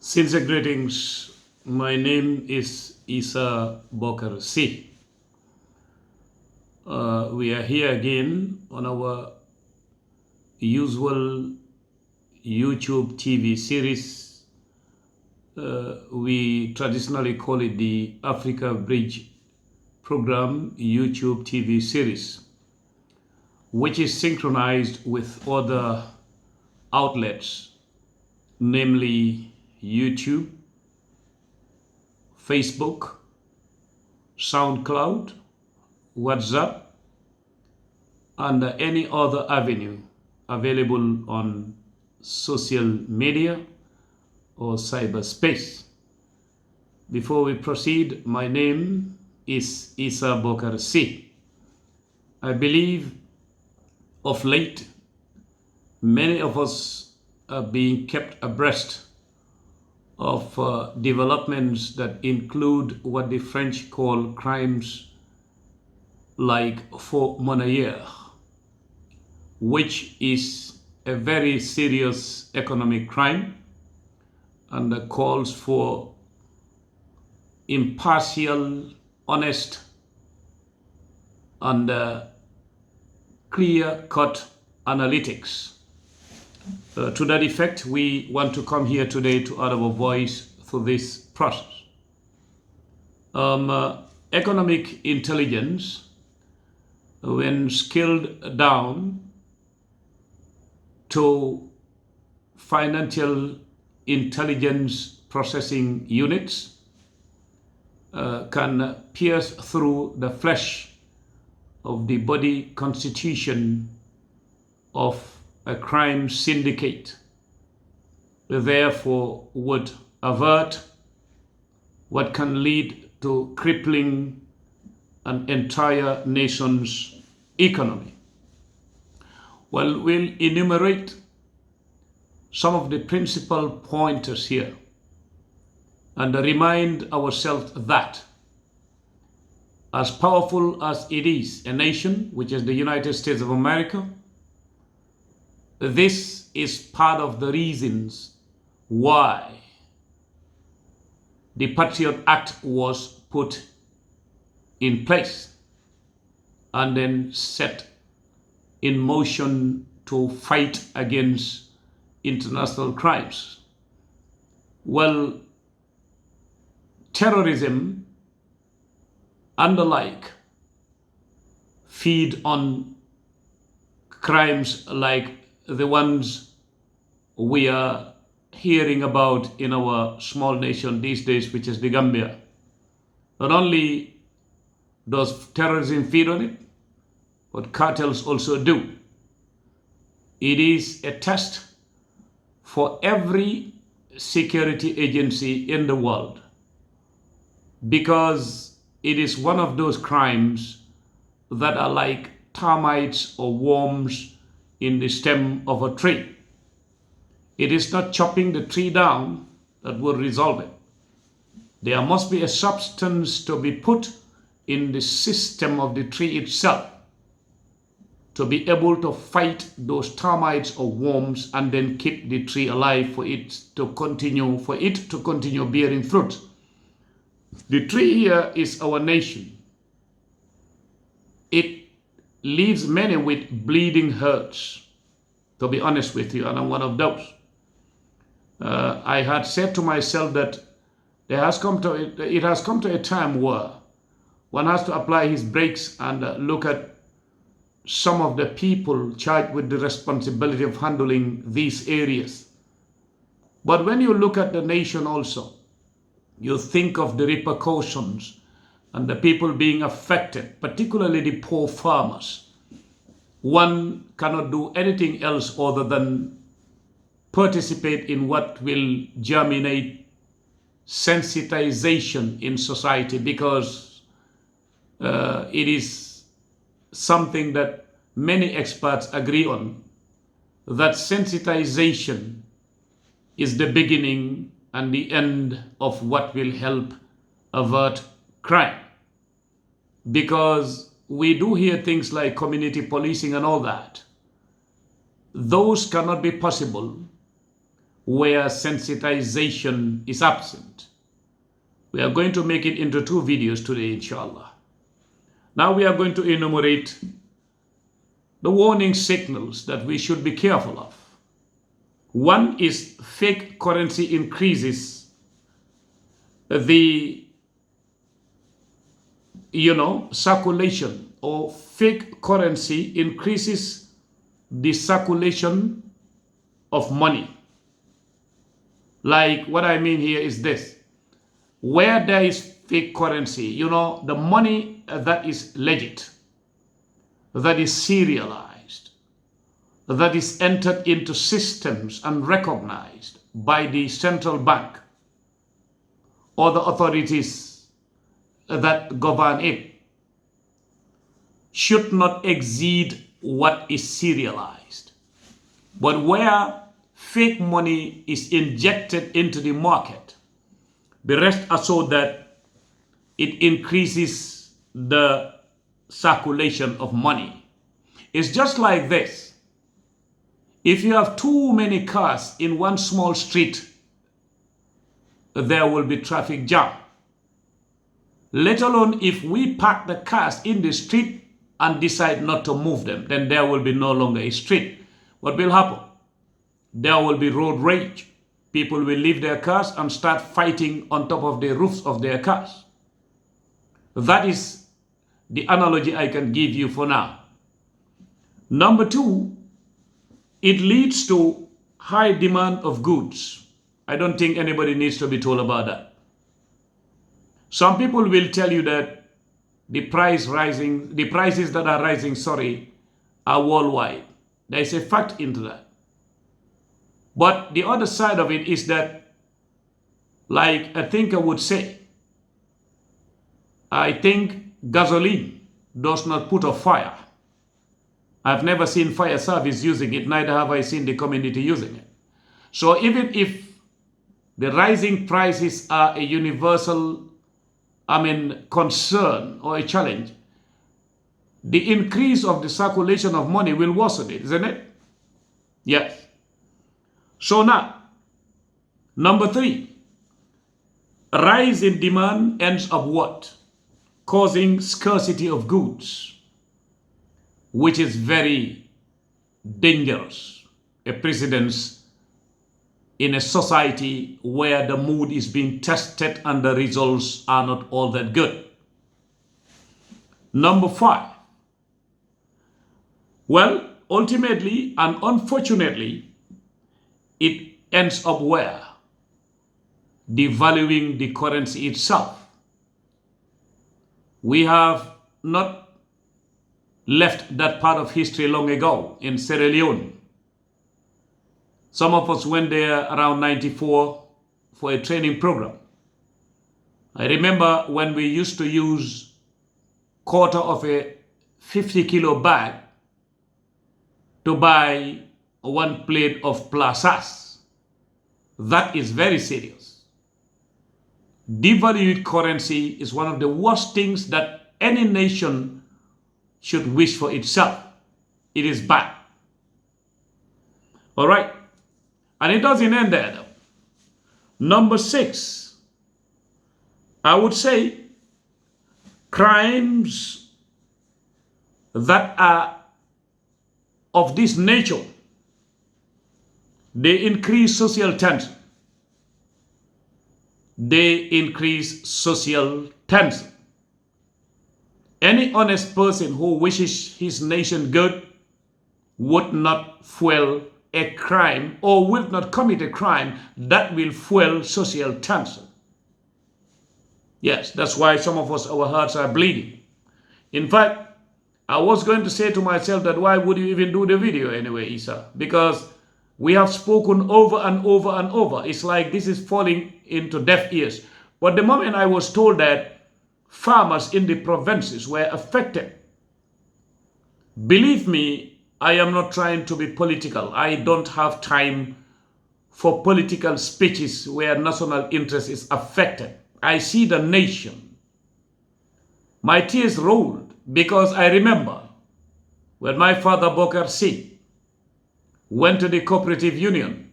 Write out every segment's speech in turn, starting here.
Sincere greetings. My name is Essa Bokarr Sey. We are here again on our usual YouTube TV series. We traditionally call it the Africa Bridge Program YouTube TV series, which is synchronized with other outlets, namely YouTube, Facebook, SoundCloud, WhatsApp, and any other avenue available on social media or cyberspace. Before we proceed, my name is Essa Bokarr Sey. I believe of late, many of us are being kept abreast of developments that include what the French call crimes like faux monnaie, which is a very serious economic crime and calls for impartial, honest, and clear-cut analytics. To that effect, we want to come here today to add our voice through this process. Economic intelligence, when scaled down to financial intelligence processing units, can pierce through the flesh of the body constitution of a crime syndicate, therefore would avert what can lead to crippling an entire nation's economy. Well, we'll enumerate some of the principal pointers here and remind ourselves that as powerful as it is a nation, which is the United States of America, this is part of the reasons why the Patriot Act was put in place and then set in motion to fight against international crimes. Well, terrorism and the like feed on crimes like the ones we are hearing about in our small nation these days, which is the Gambia. Not only does terrorism feed on it, but cartels also do. It is a test for every security agency in the world because it is one of those crimes that are like termites or worms in the stem of a tree. It is not chopping the tree down that will resolve it. There must be a substance to be put in the system of the tree itself to be able to fight those termites or worms and then keep the tree alive for it to continue bearing fruit. The tree here is our nation. It leaves many with bleeding hearts, to be honest with you, and I'm one of those. I had said to myself that it has come to a time where one has to apply his brakes and look at some of the people charged with the responsibility of handling these areas. But when you look at the nation also, you think of the repercussions and the people being affected, particularly the poor farmers. One cannot do anything else other than participate in what will germinate sensitization in society because it is something that many experts agree on, that sensitization is the beginning and the end of what will help avert crime. Because we do hear things like community policing and all that. Those cannot be possible where sensitization is absent. We are going to make it into 2 videos today, inshallah. Now we are going to enumerate the warning signals that we should be careful of. One is fake currency increases the circulation, or fake currency increases the circulation of money. Like, what I mean here is this: where there is fake currency, the money that is legit, that is serialized, that is entered into systems and recognized by the central bank or the authorities that govern it, should not exceed what is serialized. But where fake money is injected into the market, be rest assured that it increases the circulation of money. It's just like this: if you have too many cars in one small street, there will be traffic jam. Let alone if we park the cars in the street and decide not to move them, then there will be no longer a street. What will happen? There will be road rage. People will leave their cars and start fighting on top of the roofs of their cars. That is the analogy I can give you for now. Number 2, it leads to high demand of goods. I don't think anybody needs to be told about that. Some people will tell you that the prices that are rising, are worldwide. There is a fact into that. But the other side of it is that, like a thinker would say, I think gasoline does not put out fire. I've never seen fire service using it, neither have I seen the community using it. So even if the rising prices are a universal, concern or a challenge, the increase of the circulation of money will worsen it, isn't it? Yes. So now, number 3, a rise in demand ends up what? Causing scarcity of goods, which is very dangerous. A precedence in a society where the mood is being tested and the results are not all that good. Number 5. Well, ultimately and unfortunately, it ends up where? Devaluing the currency itself. We have not left that part of history long ago in Sierra Leone. Some of us went there around 94 for a training program. I remember when we used to use quarter of a 50-kilo bag to buy 1 plate of plazas. That is very serious. Devalued currency is one of the worst things that any nation should wish for itself. It is bad. All right. And it doesn't end there though. Number 6, I would say crimes that are of this nature, they increase social tension. They increase social tension. Any honest person who wishes his nation good would not fuel a crime or will not commit a crime that will fuel social tension. Yes, that's why some of us, our hearts are bleeding. In fact, I was going to say to myself that why would you even do the video anyway, Issa? Because we have spoken over and over and over. It's like this is falling into deaf ears. But the moment I was told that farmers in the provinces were affected, believe me, I am not trying to be political. I don't have time for political speeches where national interest is affected. I see the nation. My tears rolled because I remember when my father Bokarr Sey went to the cooperative union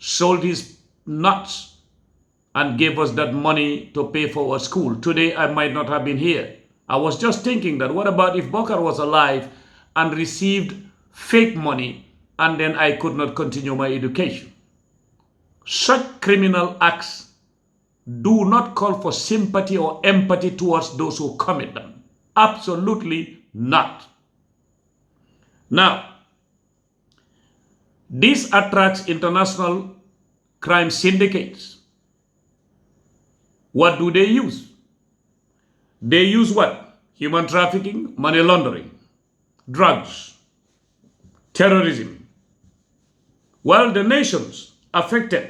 sold his nuts and gave us that money to pay for our school. Today, I might not have been here. I was just thinking that what about if Bokarr was alive and received fake money and then I could not continue my education? Such criminal acts do not call for sympathy or empathy towards those who commit them. Absolutely not. Now, this attracts international crime syndicates. What do they use? They use what? Human trafficking, money laundering, drugs, terrorism. Well, the nations affected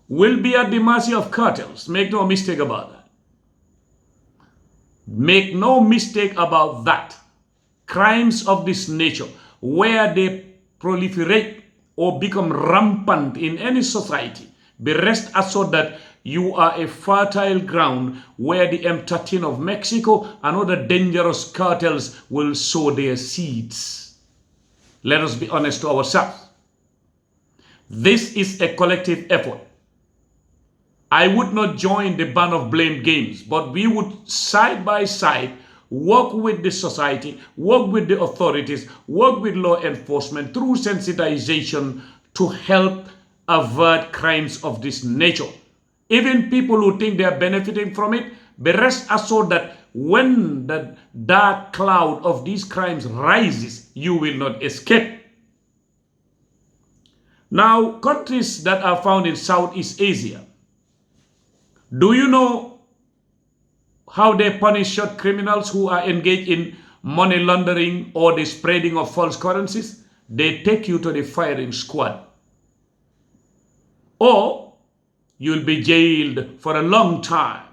will be at the mercy of cartels. Make no mistake about that. Make no mistake about that. Crimes of this nature, where they proliferate or become rampant in any society, be rest assured that you are a fertile ground where the M13 of Mexico and other dangerous cartels will sow their seeds. Let us be honest to ourselves. This is a collective effort. I would not join the band of blame games, but we would side by side work with the society, work with the authorities, work with law enforcement through sensitization to help avert crimes of this nature. Even people who think they are benefiting from it, be rest assured that when the dark cloud of these crimes rises, you will not escape. Now, countries that are found in Southeast Asia, do you know how they punish short criminals who are engaged in money laundering or the spreading of false currencies? They take you to the firing squad. Or you'll be jailed for a long time.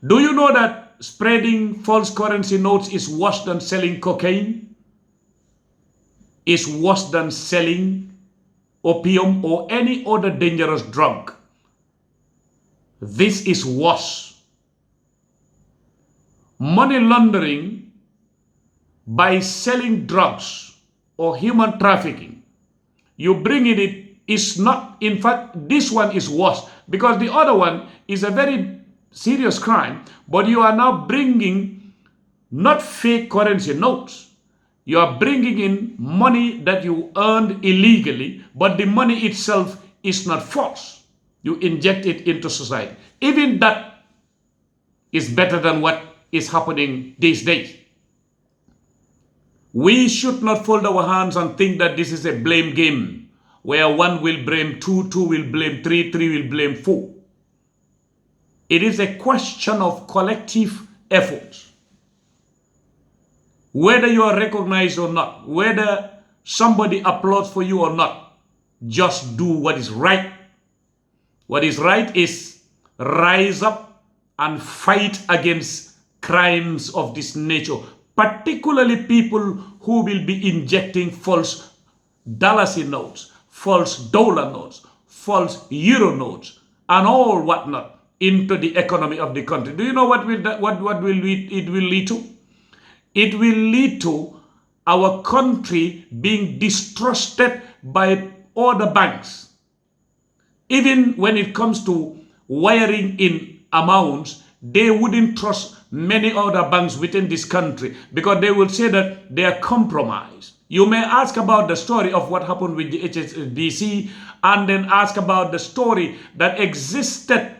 Do you know that spreading false currency notes is worse than selling cocaine? Is worse than selling opium or any other dangerous drug. This is worse. Money laundering by selling drugs or human trafficking, you bring in it is not, in fact, this one is worse because the other one is a very serious crime, but you are now bringing not fake currency notes. You are bringing in money that you earned illegally, but the money itself is not false. You inject it into society. Even that is better than what is happening these days. We should not fold our hands and think that this is a blame game where one will blame two, two will blame three, three will blame four. It is a question of collective effort. Whether you are recognized or not, whether somebody applauds for you or not, just do what is right. What is right is rise up and fight against crimes of this nature, particularly people who will be injecting false dollars notes, false dollar notes, false euro notes, and all whatnot into the economy of the country. Do you know what will it will lead to? It will lead to our country being distrusted by other banks. Even when it comes to wiring in amounts, they wouldn't trust many other banks within this country because they will say that they are compromised. You may ask about the story of what happened with the HSBC and then ask about the story that existed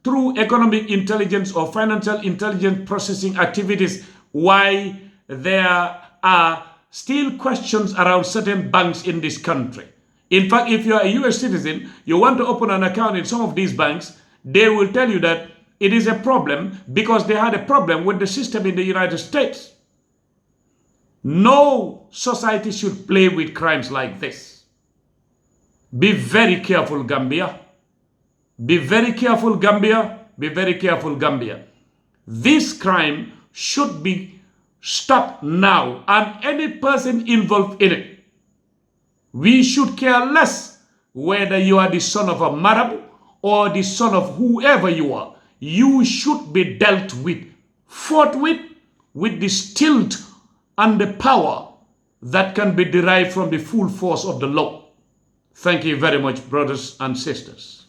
through economic intelligence or financial intelligence processing activities, why there are still questions around certain banks in this country. In fact, if you are a US citizen, you want to open an account in some of these banks, they will tell you that it is a problem because they had a problem with the system in the United States. No society should play with crimes like this. Be very careful, Gambia. Be very careful, Gambia. Be very careful, Gambia. This crime should be stopped now, and any person involved in it. We should care less whether you are the son of a Marabu or the son of whoever you are. You should be dealt with forthwith with the stilt and the power that can be derived from the full force of the law. Thank you very much, brothers and sisters.